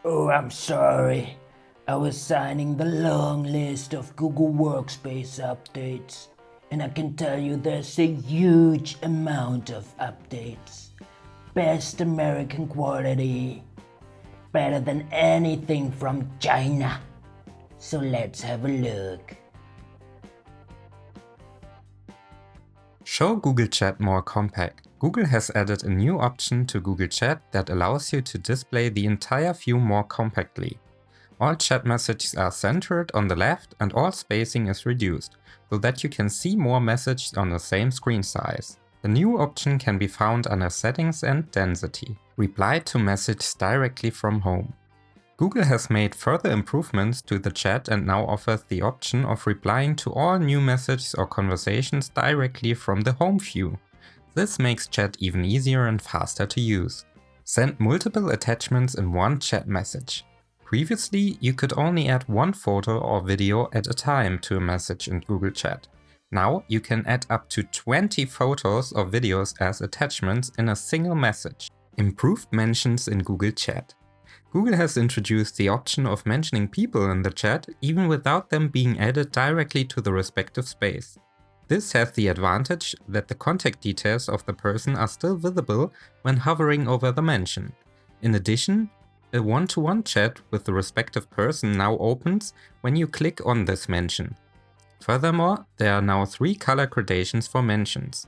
Oh, I'm sorry. I was signing the long list of Google Workspace updates, and I can tell you there's a huge amount of updates. Best American quality. Better than anything from China. So let's have a look. Show Google Chat more compact. Google has added a new option to Google Chat that allows you to display the entire view more compactly. All chat messages are centered on the left and all spacing is reduced, so that you can see more messages on the same screen size. The new option can be found under Settings and Density. Reply to messages directly from home. Google has made further improvements to the chat and now offers the option of replying to all new messages or conversations directly from the home view. This makes chat even easier and faster to use. Send multiple attachments in one chat message. Previously, you could only add one photo or video at a time to a message in Google Chat. Now you can add up to 20 photos or videos as attachments in a single message. Improved mentions in Google Chat. Google has introduced the option of mentioning people in the chat even without them being added directly to the respective space. This has the advantage that the contact details of the person are still visible when hovering over the mention. In addition, a one-to-one chat with the respective person now opens when you click on this mention. Furthermore, there are now 3 color gradations for mentions.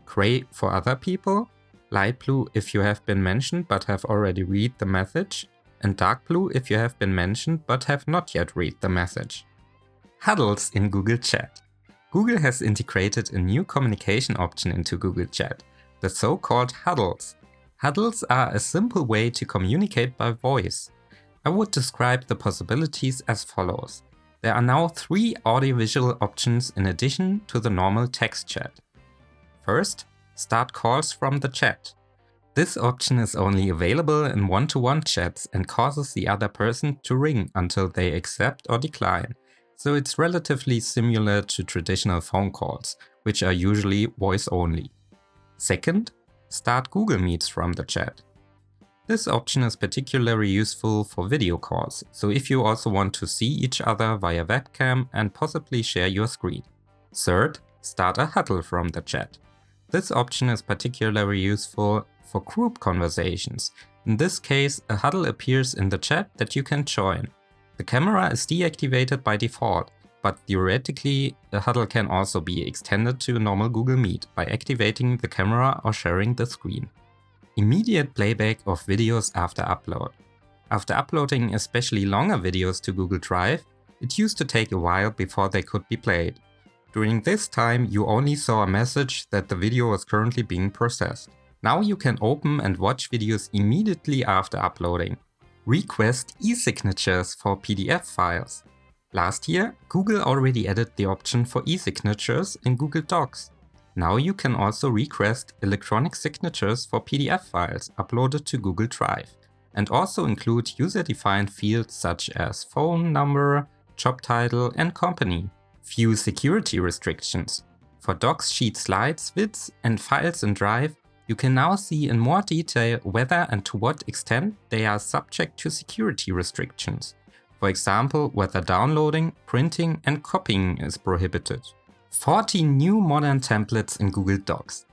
Gray for other people, light blue if you have been mentioned but have already read the message, and dark blue if you have been mentioned but have not yet read the message. Huddles in Google Chat. Google has integrated a new communication option into Google Chat, the so-called Huddles. Huddles are a simple way to communicate by voice. I would describe the possibilities as follows. There are now 3 audiovisual options in addition to the normal text chat. First, start calls from the chat. This option is only available in one-to-one chats and causes the other person to ring until they accept or decline, so it's relatively similar to traditional phone calls, which are usually voice only. Second, start Google Meets from the chat. This option is particularly useful for video calls, so if you also want to see each other via webcam and possibly share your screen. Third, start a huddle from the chat. This option is particularly useful for group conversations. In this case, a huddle appears in the chat that you can join. The camera is deactivated by default, but theoretically, a huddle can also be extended to a normal Google Meet by activating the camera or sharing the screen. Immediate playback of videos after upload. After uploading especially longer videos to Google Drive, it used to take a while before they could be played. During this time, you only saw a message that the video was currently being processed. Now you can open and watch videos immediately after uploading. Request e-signatures for PDF files. Last year, Google already added the option for e-signatures in Google Docs. Now you can also request electronic signatures for PDF files uploaded to Google Drive, and also include user-defined fields such as phone number, job title, and company. Few security restrictions. For docs, sheets, slides, vids, and files in Drive, you can now see in more detail whether and to what extent they are subject to security restrictions. For example, whether downloading, printing, and copying is prohibited. 40 new modern templates in Google Docs.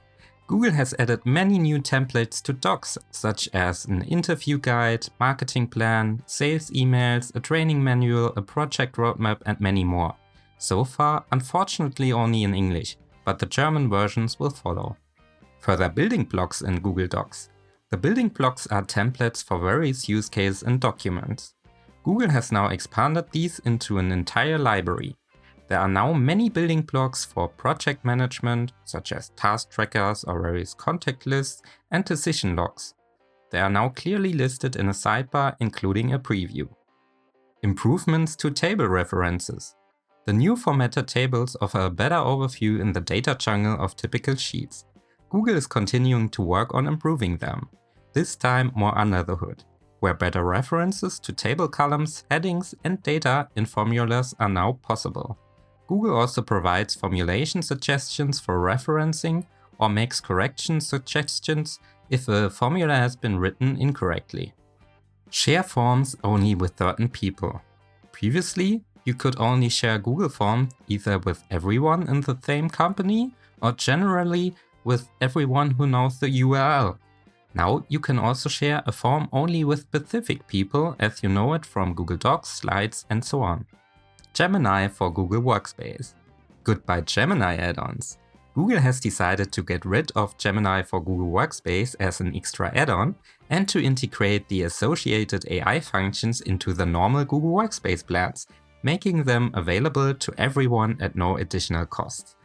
Google has added many new templates to Docs, such as an interview guide, marketing plan, sales emails, a training manual, a project roadmap, and many more. So far, unfortunately only in English, but the German versions will follow. Further building blocks in Google Docs. The building blocks are templates for various use cases and documents. Google has now expanded these into an entire library. There are now many building blocks for project management, such as task trackers or various contact lists and decision logs. They are now clearly listed in a sidebar, including a preview. Improvements to table references. The new formatted tables offer a better overview in the data jungle of typical sheets. Google is continuing to work on improving them, this time more under the hood, where better references to table columns, headings, and data in formulas are now possible. Google also provides formulation suggestions for referencing or makes correction suggestions if a formula has been written incorrectly. Share forms only with certain people. Previously, you could only share Google Forms either with everyone in the same company or generally with everyone who knows the URL. Now you can also share a form only with specific people as you know it from Google Docs, Slides and so on. Gemini for Google Workspace. Goodbye Gemini add-ons. Google has decided to get rid of Gemini for Google Workspace as an extra add-on and to integrate the associated AI functions into the normal Google Workspace plans, making them available to everyone at no additional cost.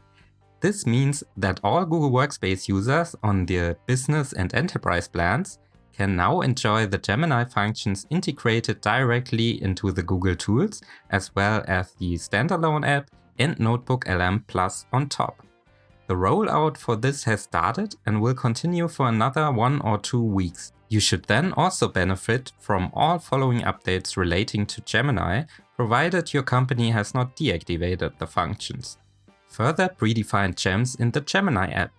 This means that all Google Workspace users on the business and enterprise plans can now enjoy the Gemini functions integrated directly into the Google tools, as well as the standalone app and Notebook LM Plus on top. The rollout for this has started and will continue for another 1 or 2 weeks. You should then also benefit from all following updates relating to Gemini, provided your company has not deactivated the functions. Further predefined gems in the Gemini app.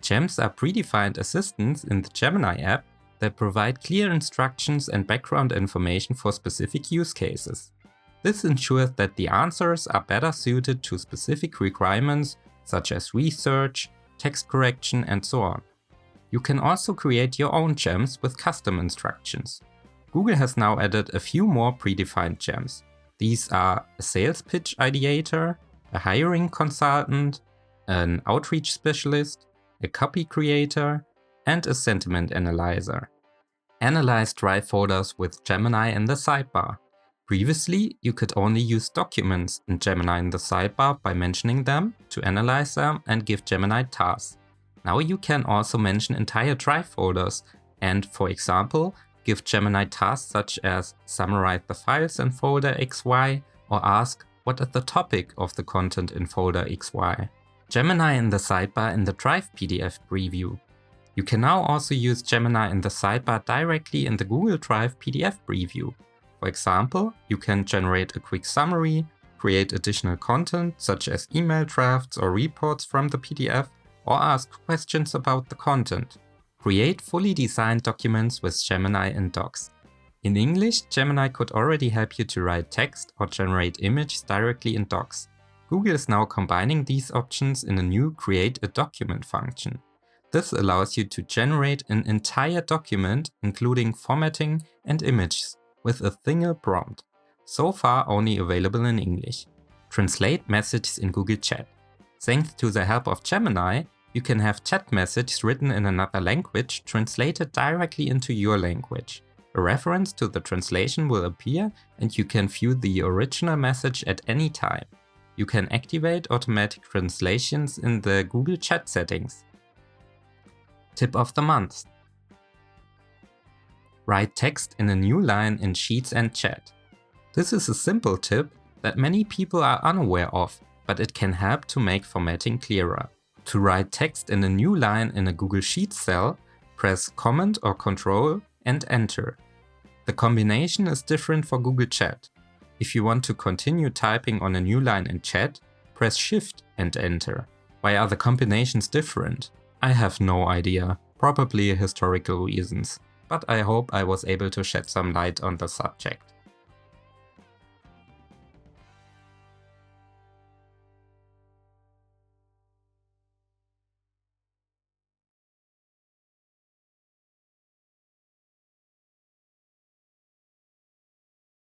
Gems are predefined assistants in the Gemini app that provide clear instructions and background information for specific use cases. This ensures that the answers are better suited to specific requirements such as research, text correction and so on. You can also create your own gems with custom instructions. Google has now added a few more predefined gems. These are a sales pitch ideator, a hiring consultant, an outreach specialist, a copy creator, and a sentiment analyzer. Analyze Drive folders with Gemini in the sidebar. Previously, you could only use documents in Gemini in the sidebar by mentioning them to analyze them and give Gemini tasks. Now you can also mention entire Drive folders and, for example, give Gemini tasks such as summarize the files in folder XY or ask what is the topic of the content in folder XY. Gemini in the sidebar in the Drive PDF preview. You can now also use Gemini in the sidebar directly in the Google Drive PDF preview. For example, you can generate a quick summary, create additional content such as email drafts or reports from the PDF, or ask questions about the content. Create fully designed documents with Gemini in Docs. In English, Gemini could already help you to write text or generate images directly in Docs. Google is now combining these options in a new Create a Document function. This allows you to generate an entire document, including formatting and images, with a single prompt. So far only available in English. Translate messages in Google Chat. Thanks to the help of Gemini, you can have chat messages written in another language translated directly into your language. A reference to the translation will appear and you can view the original message at any time. You can activate automatic translations in the Google Chat settings. Tip of the month. Write text in a new line in Sheets and Chat. This is a simple tip that many people are unaware of, but it can help to make formatting clearer. To write text in a new line in a Google Sheets cell, press Command or Control and Enter. The combination is different for Google Chat. If you want to continue typing on a new line in Chat, press Shift and Enter. Why are the combinations different? I have no idea, probably historical reasons, but I hope I was able to shed some light on the subject.